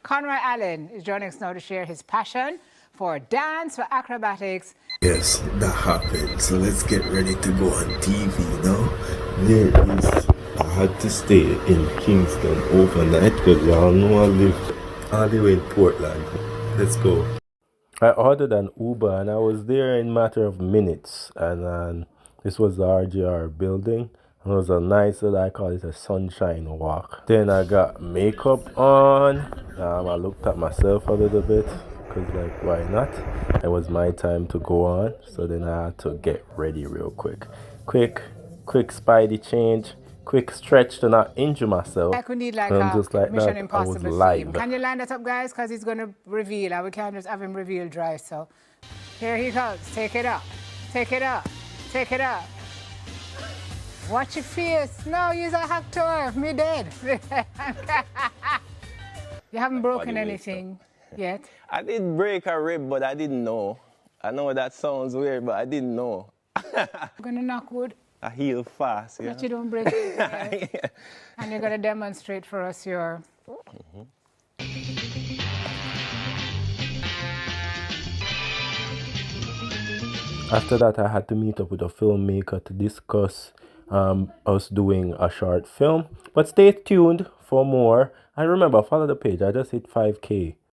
Conroy Allen is joining us now to share his passion for dance, for acrobatics. Yes, that happened. So let's get ready to go on TV now. There is, I had to stay in Kingston overnight because y'all know I live all the way in Portland. Let's go. I ordered an Uber and I was there in a matter of minutes. And this was the RGR building. It was a nice, I call it a sunshine walk. Then I got makeup on. I looked at myself a little bit because, like, why not? It was my time to go on. So then I had to get ready real quick. Quick spidey change. Quick stretch to not injure myself. Like we need like And a just like Mission that, I was Impossible theme. live. Can you line that up, guys? Because he's going to reveal, and we can't just have him reveal dry. So here he comes. Take it up. Take it up. Take it up. Watch your face. No, you're a actor. Me dead. You haven't broken anything yet. I did break a rib, but I didn't know. I know that sounds weird, but I didn't know. You're going to knock wood. I heal fast, yeah. But you don't break it. Yeah. And you're going to demonstrate for us your... After that, I had to meet up with a filmmaker to discuss us doing a short film. But stay tuned for more. And remember, follow the page. I just hit 5K